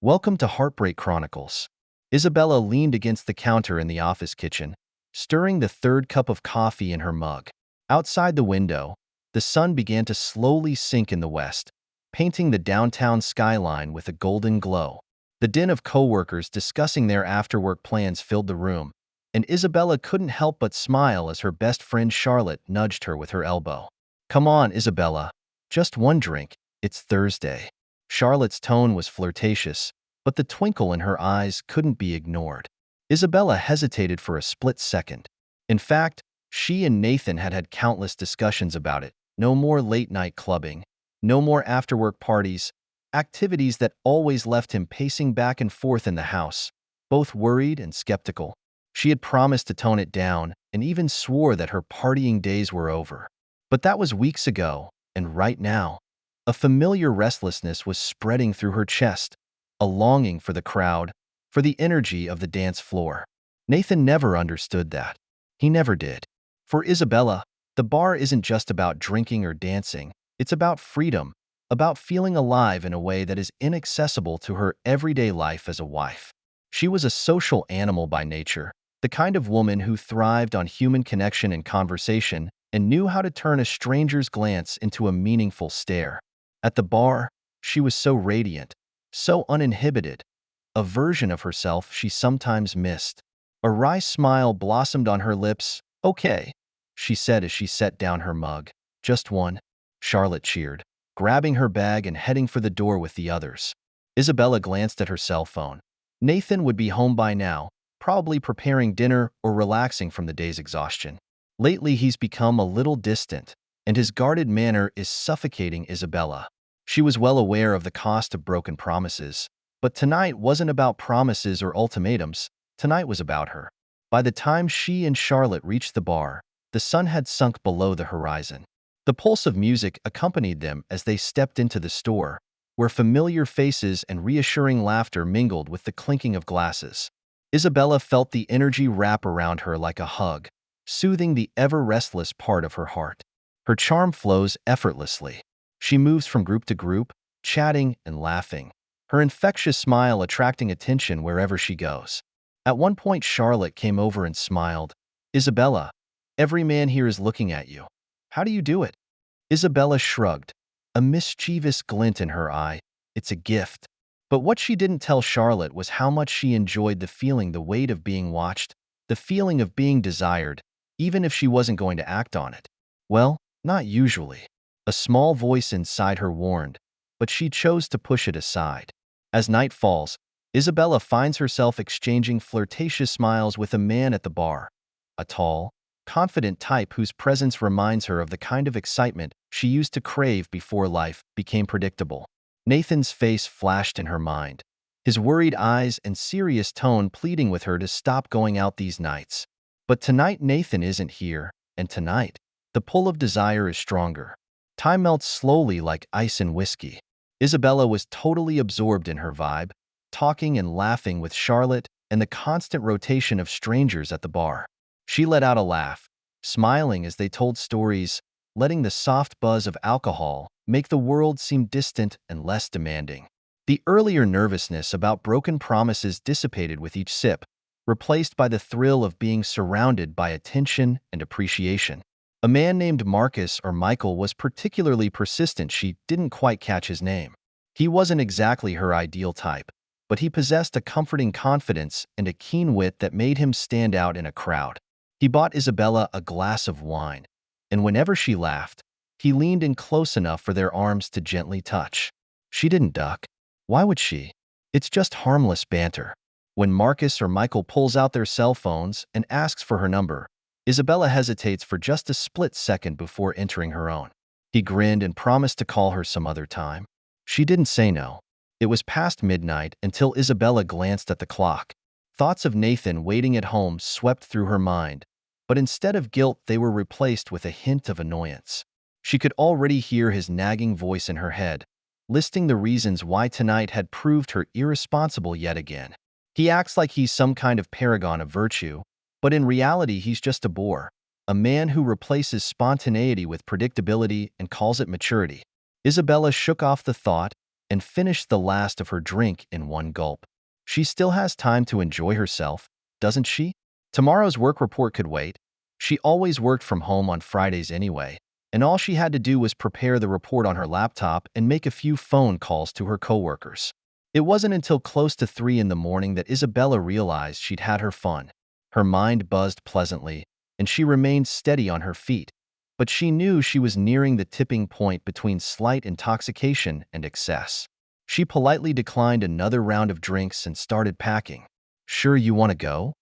Welcome to Heartbreak Chronicles. Isabella leaned against the counter in the office kitchen, stirring the third cup of coffee in her mug. Outside the window, the sun began to slowly sink in the west, painting the downtown skyline with a golden glow. The din of coworkers discussing their after-work plans filled the room, and Isabella couldn't help but smile as her best friend Charlotte nudged her with her elbow. "Come on, Isabella. Just one drink. It's Thursday." Charlotte's tone was flirtatious, but the twinkle in her eyes couldn't be ignored. Isabella hesitated for a split second. In fact, she and Nathan had had countless discussions about it. No more late-night clubbing, no more after-work parties, activities that always left him pacing back and forth in the house, both worried and skeptical. She had promised to tone it down and even swore that her partying days were over. But that was weeks ago, and right now, a familiar restlessness was spreading through her chest, a longing for the crowd, for the energy of the dance floor. Nathan never understood that. He never did. For Isabella, the bar isn't just about drinking or dancing. It's about freedom, about feeling alive in a way that is inaccessible to her everyday life as a wife. She was a social animal by nature, the kind of woman who thrived on human connection and conversation and knew how to turn a stranger's glance into a meaningful stare. At the bar, she was so radiant, so uninhibited, a version of herself she sometimes missed. A wry smile blossomed on her lips. "Okay," she said as she set down her mug. "Just one," Charlotte cheered, grabbing her bag and heading for the door with the others. Isabella glanced at her cell phone. Nathan would be home by now, probably preparing dinner or relaxing from the day's exhaustion. Lately, he's become a little distant, and his guarded manner is suffocating Isabella. She was well aware of the cost of broken promises, but tonight wasn't about promises or ultimatums. Tonight was about her. By the time she and Charlotte reached the bar, the sun had sunk below the horizon. The pulse of music accompanied them as they stepped into the store, where familiar faces and reassuring laughter mingled with the clinking of glasses. Isabella felt the energy wrap around her like a hug, soothing the ever-restless part of her heart. Her charm flows effortlessly. She moves from group to group, chatting and laughing, her infectious smile attracting attention wherever she goes. At one point, Charlotte came over and smiled. "Isabella, every man here is looking at you. How do you do it?" Isabella shrugged, a mischievous glint in her eye. "It's a gift." But what she didn't tell Charlotte was how much she enjoyed the feeling, the weight of being watched, the feeling of being desired, even if she wasn't going to act on it. Well, not usually. A small voice inside her warned, but she chose to push it aside. As night falls, Isabella finds herself exchanging flirtatious smiles with a man at the bar, a tall, confident type whose presence reminds her of the kind of excitement she used to crave before life became predictable. Nathan's face flashed in her mind, his worried eyes and serious tone pleading with her to stop going out these nights. But tonight Nathan isn't here, and tonight, the pull of desire is stronger. Time melts slowly like ice in whiskey. Isabella was totally absorbed in her vibe, talking and laughing with Charlotte and the constant rotation of strangers at the bar. She let out a laugh, smiling as they told stories, letting the soft buzz of alcohol make the world seem distant and less demanding. The earlier nervousness about broken promises dissipated with each sip, replaced by the thrill of being surrounded by attention and appreciation. A man named Marcus or Michael was particularly persistent. She didn't quite catch his name. He wasn't exactly her ideal type, but he possessed a comforting confidence and a keen wit that made him stand out in a crowd. He bought Isabella a glass of wine, and whenever she laughed, he leaned in close enough for their arms to gently touch. She didn't duck. Why would she? It's just harmless banter. When Marcus or Michael pulls out their cell phones and asks for her number, Isabella hesitates for just a split second before entering her own. He grinned and promised to call her some other time. She didn't say no. It was past midnight until Isabella glanced at the clock. Thoughts of Nathan waiting at home swept through her mind, but instead of guilt, they were replaced with a hint of annoyance. She could already hear his nagging voice in her head, listing the reasons why tonight had proved her irresponsible yet again. He acts like he's some kind of paragon of virtue, but in reality he's just a bore, a man who replaces spontaneity with predictability and calls it maturity. Isabella shook off the thought and finished the last of her drink in one gulp. She still has time to enjoy herself, doesn't she? Tomorrow's work report could wait. She always worked from home on Fridays anyway, and all she had to do was prepare the report on her laptop and make a few phone calls to her coworkers. It wasn't until close to 3 in the morning that Isabella realized she'd had her fun. Her mind buzzed pleasantly, and she remained steady on her feet, but she knew she was nearing the tipping point between slight intoxication and excess. She politely declined another round of drinks and started packing. "Sure you want to go?"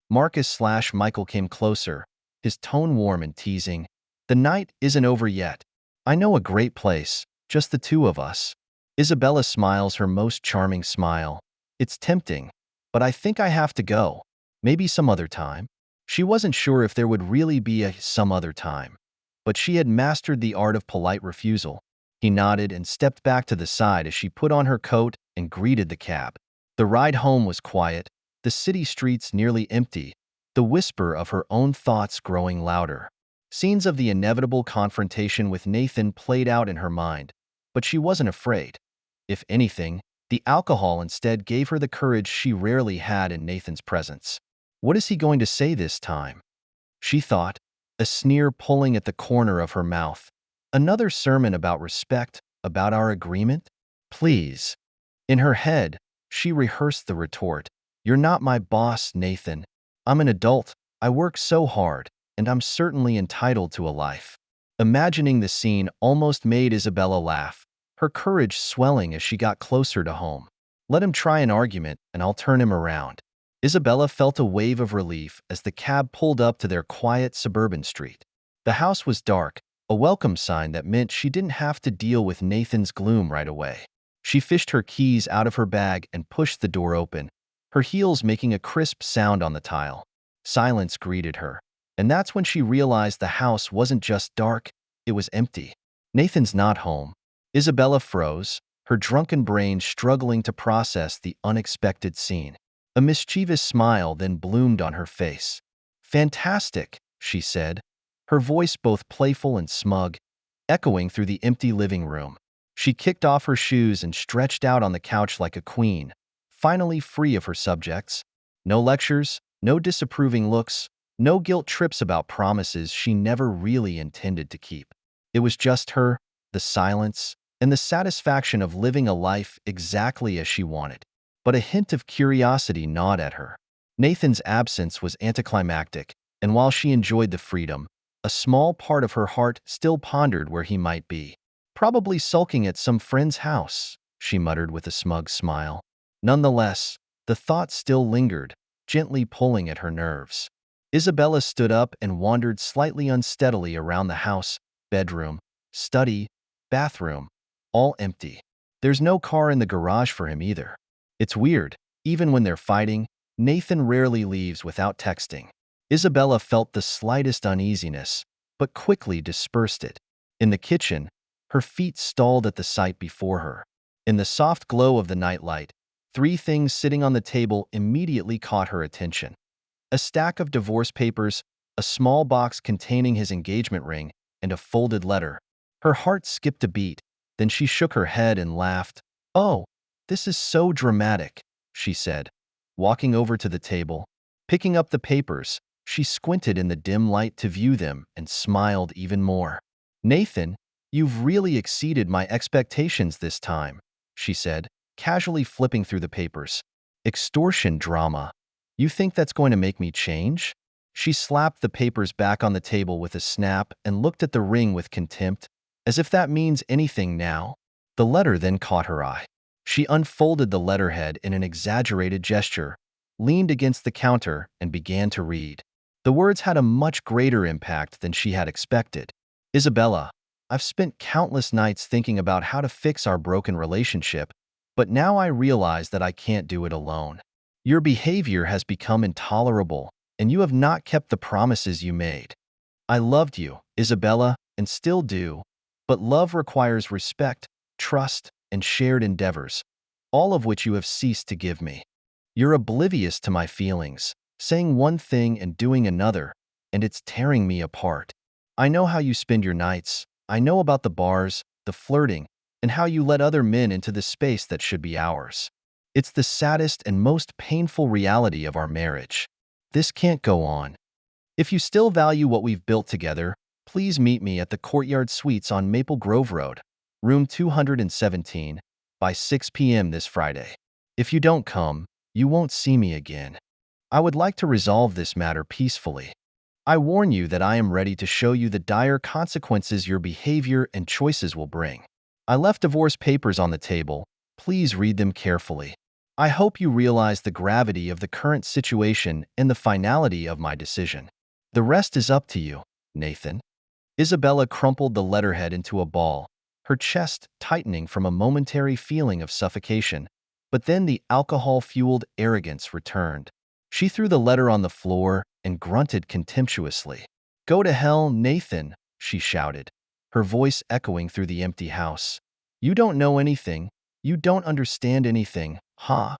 Marcus/Michael came closer, his tone warm and teasing. "The night isn't over yet. I know a great place, just the two of us." Isabella smiles her most charming smile. "It's tempting, but I think I have to go. Maybe some other time." She wasn't sure if there would really be a some other time, but she had mastered the art of polite refusal. He nodded and stepped back to the side as she put on her coat and greeted the cab. The ride home was quiet, the city streets nearly empty, the whisper of her own thoughts growing louder. Scenes of the inevitable confrontation with Nathan played out in her mind, but she wasn't afraid. If anything, the alcohol instead gave her the courage she rarely had in Nathan's presence. What is he going to say this time? She thought, a sneer pulling at the corner of her mouth. Another sermon about respect, about our agreement? Please. In her head, she rehearsed the retort. "You're not my boss, Nathan. I'm an adult. I work so hard, and I'm certainly entitled to a life." Imagining the scene almost made Isabella laugh, her courage swelling as she got closer to home. Let him try an argument, and I'll turn him around. Isabella felt a wave of relief as the cab pulled up to their quiet suburban street. The house was dark, a welcome sign that meant she didn't have to deal with Nathan's gloom right away. She fished her keys out of her bag and pushed the door open, her heels making a crisp sound on the tile. Silence greeted her, and that's when she realized the house wasn't just dark, it was empty. Nathan's not home. Isabella froze, her drunken brain struggling to process the unexpected scene. A mischievous smile then bloomed on her face. "Fantastic," she said, her voice both playful and smug, echoing through the empty living room. She kicked off her shoes and stretched out on the couch like a queen, finally free of her subjects. No lectures, no disapproving looks, no guilt trips about promises she never really intended to keep. It was just her, the silence, and the satisfaction of living a life exactly as she wanted. But a hint of curiosity gnawed at her. Nathan's absence was anticlimactic, and while she enjoyed the freedom, a small part of her heart still pondered where he might be. "Probably sulking at some friend's house," she muttered with a smug smile. Nonetheless, the thought still lingered, gently pulling at her nerves. Isabella stood up and wandered slightly unsteadily around the house, bedroom, study, bathroom, all empty. There's no car in the garage for him either. It's weird, even when they're fighting, Nathan rarely leaves without texting. Isabella felt the slightest uneasiness, but quickly dispersed it. In the kitchen, her feet stalled at the sight before her. In the soft glow of the nightlight, 3 things sitting on the table immediately caught her attention. A stack of divorce papers, a small box containing his engagement ring, and a folded letter. Her heart skipped a beat, then she shook her head and laughed. "Oh, this is so dramatic," she said, walking over to the table. Picking up the papers, she squinted in the dim light to view them and smiled even more. "Nathan, you've really exceeded my expectations this time," she said, casually flipping through the papers. "Extortion drama. You think that's going to make me change?" She slapped the papers back on the table with a snap and looked at the ring with contempt, as if that means anything now. The letter then caught her eye. She unfolded the letterhead in an exaggerated gesture, leaned against the counter, and began to read. The words had a much greater impact than she had expected. "Isabella, I've spent countless nights thinking about how to fix our broken relationship, but now I realize that I can't do it alone. Your behavior has become intolerable, and you have not kept the promises you made. I loved you, Isabella, and still do, but love requires respect, trust, and shared endeavors, all of which you have ceased to give me. You're oblivious to my feelings, saying one thing and doing another, and it's tearing me apart. I know how you spend your nights. I know about the bars, the flirting, and how you let other men into the space that should be ours. It's the saddest and most painful reality of our marriage. This can't go on. If you still value what we've built together, please meet me at the Courtyard Suites on Maple Grove Road, room 217, by 6 p.m. this Friday. If you don't come, you won't see me again. I would like to resolve this matter peacefully. I warn you that I am ready to show you the dire consequences your behavior and choices will bring. I left divorce papers on the table. Please read them carefully. I hope you realize the gravity of the current situation and the finality of my decision. The rest is up to you, Nathan. Isabella crumpled the letterhead into a ball, her chest tightening from a momentary feeling of suffocation. But then the alcohol-fueled arrogance returned. She threw the letter on the floor and grunted contemptuously. "Go to hell, Nathan," she shouted, her voice echoing through the empty house. "You don't know anything. You don't understand anything, huh?"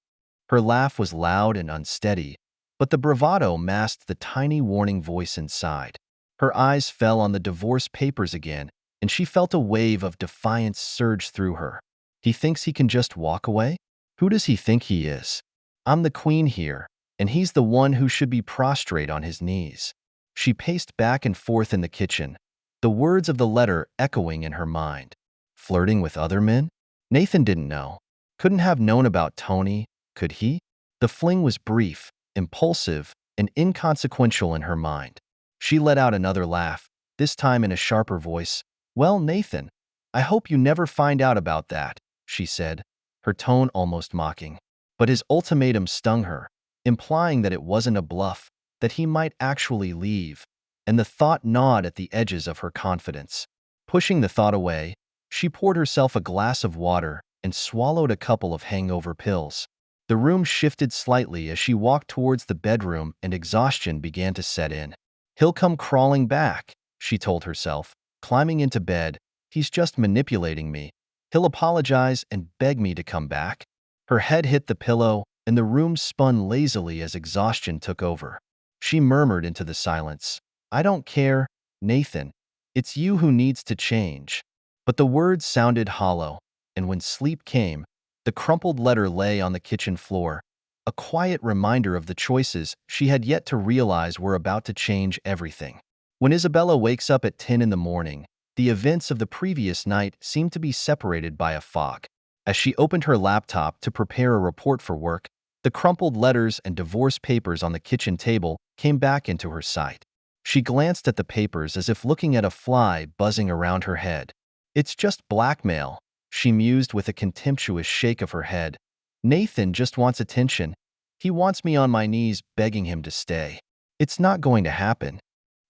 Her laugh was loud and unsteady, but the bravado masked the tiny warning voice inside. Her eyes fell on the divorce papers again, and she felt a wave of defiance surge through her. He thinks he can just walk away? Who does he think he is? I'm the queen here, and he's the one who should be prostrate on his knees. She paced back and forth in the kitchen, the words of the letter echoing in her mind. Flirting with other men? Nathan didn't know. Couldn't have known about Tony, could he? The fling was brief, impulsive, and inconsequential in her mind. She let out another laugh, this time in a sharper voice. "Well, Nathan, I hope you never find out about that," she said, her tone almost mocking. But his ultimatum stung her, implying that it wasn't a bluff, that he might actually leave, and the thought gnawed at the edges of her confidence. Pushing the thought away, she poured herself a glass of water and swallowed a couple of hangover pills. The room shifted slightly as she walked towards the bedroom and exhaustion began to set in. "He'll come crawling back," she told herself, climbing into bed. "He's just manipulating me. He'll apologize and beg me to come back." Her head hit the pillow, and the room spun lazily as exhaustion took over. She murmured into the silence, "I don't care, Nathan. It's you who needs to change." But the words sounded hollow, and when sleep came, the crumpled letter lay on the kitchen floor, a quiet reminder of the choices she had yet to realize were about to change everything. When Isabella wakes up at 10 in the morning, the events of the previous night seem to be separated by a fog. As she opened her laptop to prepare a report for work, the crumpled letters and divorce papers on the kitchen table came back into her sight. She glanced at the papers as if looking at a fly buzzing around her head. "It's just blackmail," she mused with a contemptuous shake of her head. "Nathan just wants attention. He wants me on my knees begging him to stay. It's not going to happen."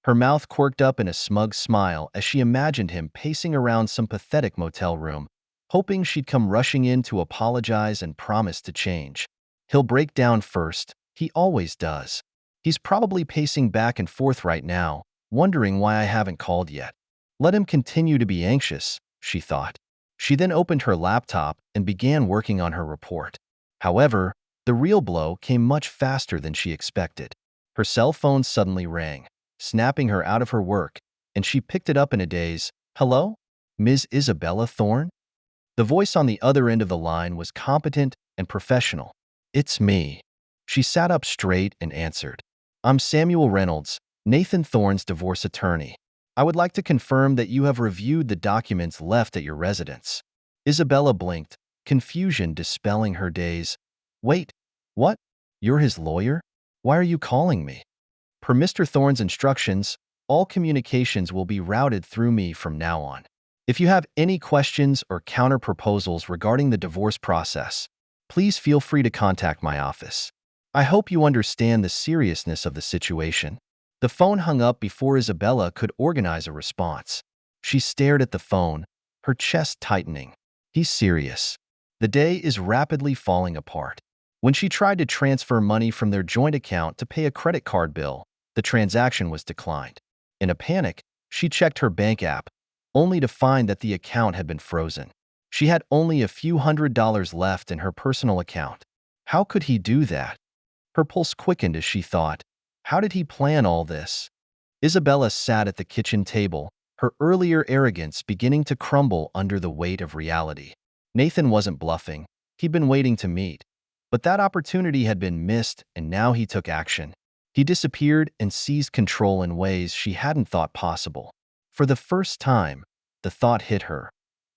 Her mouth quirked up in a smug smile as she imagined him pacing around some pathetic motel room, hoping she'd come rushing in to apologize and promise to change. He'll break down first. He always does. He's probably pacing back and forth right now, wondering why I haven't called yet. Let him continue to be anxious, she thought. She then opened her laptop and began working on her report. However, the real blow came much faster than she expected. Her cell phone suddenly rang, snapping her out of her work, and she picked it up in a daze. "Hello? Ms. Isabella Thorne?" The voice on the other end of the line was competent and professional. "It's me." She sat up straight and answered. "I'm Samuel Reynolds, Nathan Thorne's divorce attorney. I would like to confirm that you have reviewed the documents left at your residence." Isabella blinked, confusion dispelling her daze. "Wait, what? You're his lawyer? Why are you calling me?" "Per Mr. Thorne's instructions, all communications will be routed through me from now on. If you have any questions or counter-proposals regarding the divorce process, please feel free to contact my office. I hope you understand the seriousness of the situation." The phone hung up before Isabella could organize a response. She stared at the phone, her chest tightening. He's serious. The day is rapidly falling apart. When she tried to transfer money from their joint account to pay a credit card bill, the transaction was declined. In a panic, she checked her bank app, only to find that the account had been frozen. She had only a few $100s left in her personal account. How could he do that? Her pulse quickened as she thought, how did he plan all this? Isabella sat at the kitchen table, her earlier arrogance beginning to crumble under the weight of reality. Nathan wasn't bluffing. He'd been waiting to meet. But that opportunity had been missed, and now he took action. He disappeared and seized control in ways she hadn't thought possible. For the first time, the thought hit her.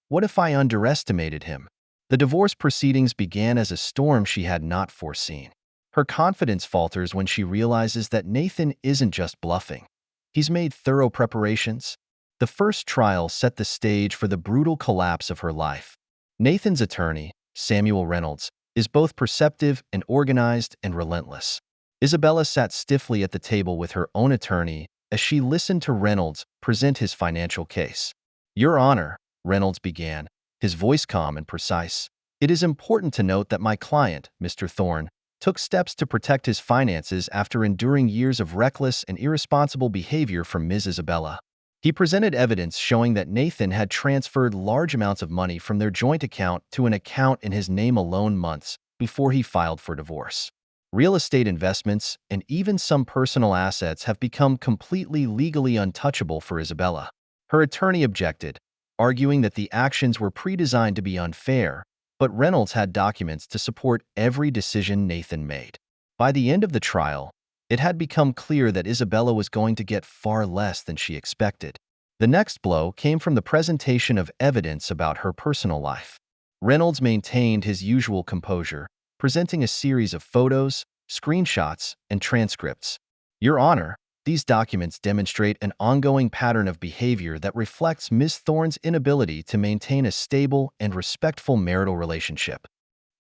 What if I underestimated him? The divorce proceedings began as a storm she had not foreseen. Her confidence falters when she realizes that Nathan isn't just bluffing. He's made thorough preparations. The first trial set the stage for the brutal collapse of her life. Nathan's attorney, Samuel Reynolds, is both perceptive and organized and relentless. Isabella sat stiffly at the table with her own attorney as she listened to Reynolds present his financial case. "Your Honor," Reynolds began, his voice calm and precise, "it is important to note that my client, Mr. Thorne, took steps to protect his finances after enduring years of reckless and irresponsible behavior from Ms. Isabella. He presented evidence showing that Nathan had transferred large amounts of money from their joint account to an account in his name alone months before he filed for divorce. Real estate investments and even some personal assets have become completely legally untouchable for Isabella." Her attorney objected, arguing that the actions were pre-designed to be unfair, but Reynolds had documents to support every decision Nathan made. By the end of the trial, it had become clear that Isabella was going to get far less than she expected. The next blow came from the presentation of evidence about her personal life. Reynolds maintained his usual composure, presenting a series of photos, screenshots, and transcripts. "Your Honor, these documents demonstrate an ongoing pattern of behavior that reflects Ms. Thorne's inability to maintain a stable and respectful marital relationship."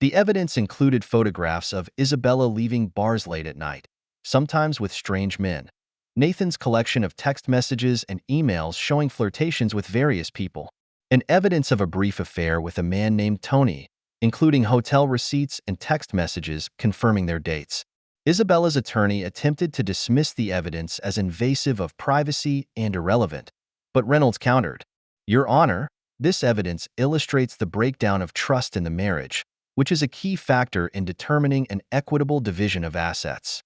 The evidence included photographs of Isabella leaving bars late at night, sometimes with strange men, Nathan's collection of text messages and emails showing flirtations with various people, and evidence of a brief affair with a man named Tony, including hotel receipts and text messages confirming their dates. Isabella's attorney attempted to dismiss the evidence as invasive of privacy and irrelevant, but Reynolds countered, "Your Honor, this evidence illustrates the breakdown of trust in the marriage, which is a key factor in determining an equitable division of assets."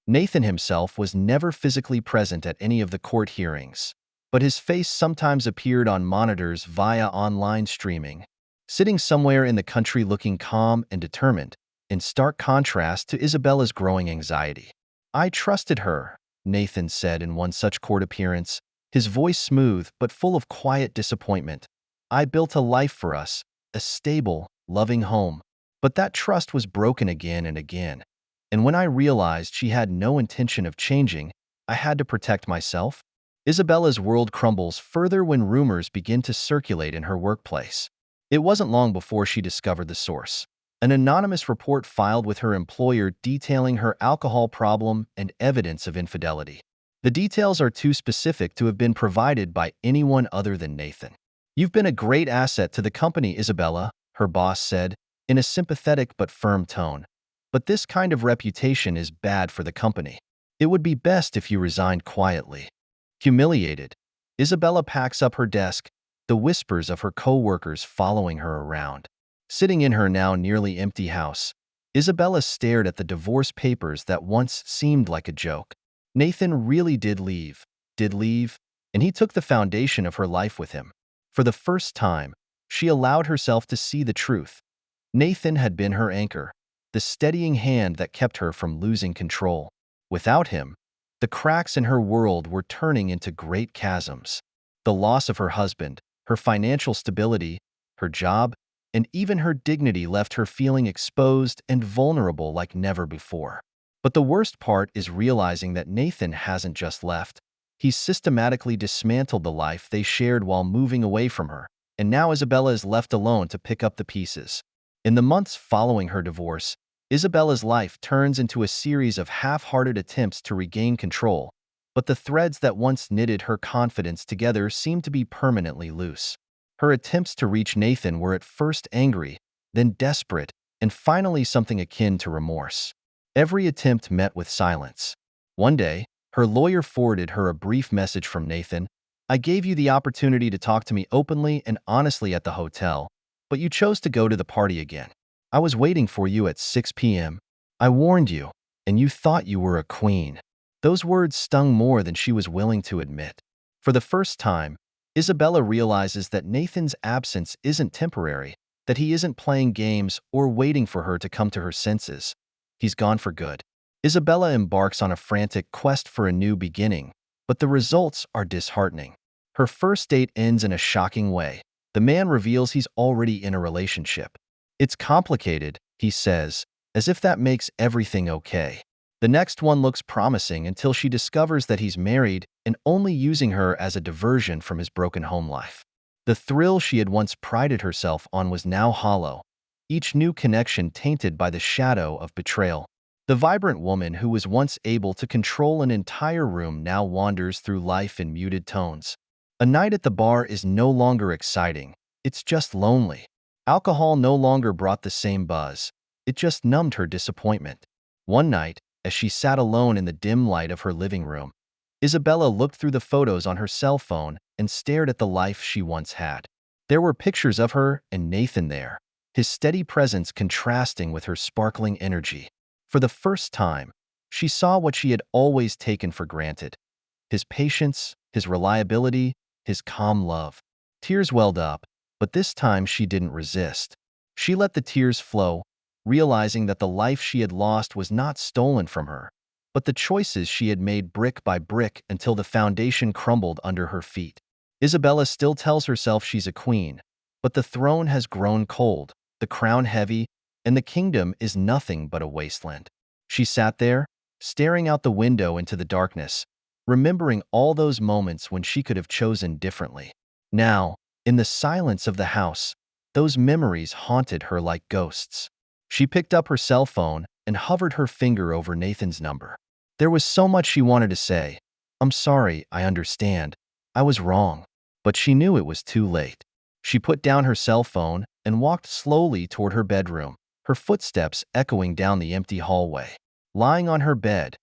Nathan himself was never physically present at any of the court hearings, but his face sometimes appeared on monitors via online streaming, sitting somewhere in the country looking calm and determined, in stark contrast to Isabella's growing anxiety. "I trusted her," Nathan said in one such court appearance, his voice smooth but full of quiet disappointment. "I built a life for us, a stable, loving home. But that trust was broken again and again. And when I realized she had no intention of changing, I had to protect myself." Isabella's world crumbles further when rumors begin to circulate in her workplace. It wasn't long before she discovered the source. An anonymous report filed with her employer detailing her alcohol problem and evidence of infidelity. The details are too specific to have been provided by anyone other than Nathan. "You've been a great asset to the company, Isabella," her boss said, in a sympathetic but firm tone. "But this kind of reputation is bad for the company. It would be best if you resigned quietly." Humiliated, Isabella packs up her desk, the whispers of her co-workers following her around. Sitting in her now nearly empty house, Isabella stared at the divorce papers that once seemed like a joke. Nathan really did leave, and he took the foundation of her life with him. For the first time, she allowed herself to see the truth. Nathan had been her anchor, the steadying hand that kept her from losing control. Without him, the cracks in her world were turning into great chasms. The loss of her husband, her financial stability, her job, and even her dignity left her feeling exposed and vulnerable like never before. But the worst part is realizing that Nathan hasn't just left. He's systematically dismantled the life they shared while moving away from her, and now Isabella is left alone to pick up the pieces. In the months following her divorce, Isabella's life turns into a series of half-hearted attempts to regain control, but the threads that once knitted her confidence together seem to be permanently loose. Her attempts to reach Nathan were at first angry, then desperate, and finally something akin to remorse. Every attempt met with silence. One day, her lawyer forwarded her a brief message from Nathan. "I gave you the opportunity to talk to me openly and honestly at the hotel, but you chose to go to the party again. I was waiting for you at 6 p.m. I warned you, and you thought you were a queen." Those words stung more than she was willing to admit. For the first time, Isabella realizes that Nathan's absence isn't temporary, that he isn't playing games or waiting for her to come to her senses. He's gone for good. Isabella embarks on a frantic quest for a new beginning, but the results are disheartening. Her first date ends in a shocking way. The man reveals he's already in a relationship. "It's complicated," he says, as if that makes everything okay. The next one looks promising until she discovers that he's married and only using her as a diversion from his broken home life. The thrill she had once prided herself on was now hollow, each new connection tainted by the shadow of betrayal. The vibrant woman who was once able to control an entire room now wanders through life in muted tones. A night at the bar is no longer exciting, it's just lonely. Alcohol no longer brought the same buzz, it just numbed her disappointment. One night, as she sat alone in the dim light of her living room, Isabella looked through the photos on her cell phone and stared at the life she once had. There were pictures of her and Nathan there, his steady presence contrasting with her sparkling energy. For the first time, she saw what she had always taken for granted: his patience, his reliability, his calm love. Tears welled up, but this time she didn't resist. She let the tears flow, realizing that the life she had lost was not stolen from her, but the choices she had made brick by brick until the foundation crumbled under her feet. Isabella still tells herself she's a queen, but the throne has grown cold, the crown heavy, and the kingdom is nothing but a wasteland. She sat there, staring out the window into the darkness, remembering all those moments when she could have chosen differently. Now, in the silence of the house, those memories haunted her like ghosts. She picked up her cell phone and hovered her finger over Nathan's number. There was so much she wanted to say. "I'm sorry, I understand. I was wrong." But she knew it was too late. She put down her cell phone and walked slowly toward her bedroom, her footsteps echoing down the empty hallway. Lying on her bed,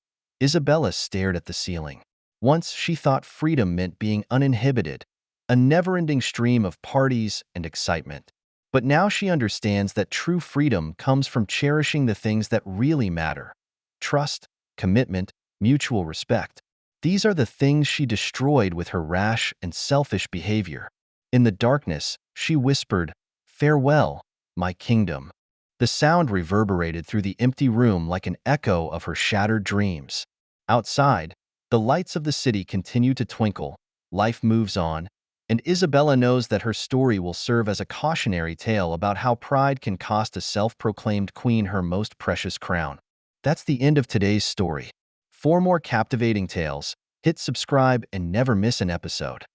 Isabella stared at the ceiling. Once she thought freedom meant being uninhibited, a never-ending stream of parties and excitement. But now she understands that true freedom comes from cherishing the things that really matter: trust, commitment, mutual respect. These are the things she destroyed with her rash and selfish behavior. In the darkness, she whispered, "Farewell, my kingdom." The sound reverberated through the empty room like an echo of her shattered dreams. Outside, the lights of the city continue to twinkle, life moves on, and Isabella knows that her story will serve as a cautionary tale about how pride can cost a self-proclaimed queen her most precious crown. That's the end of today's story. For more captivating tales, hit subscribe and never miss an episode.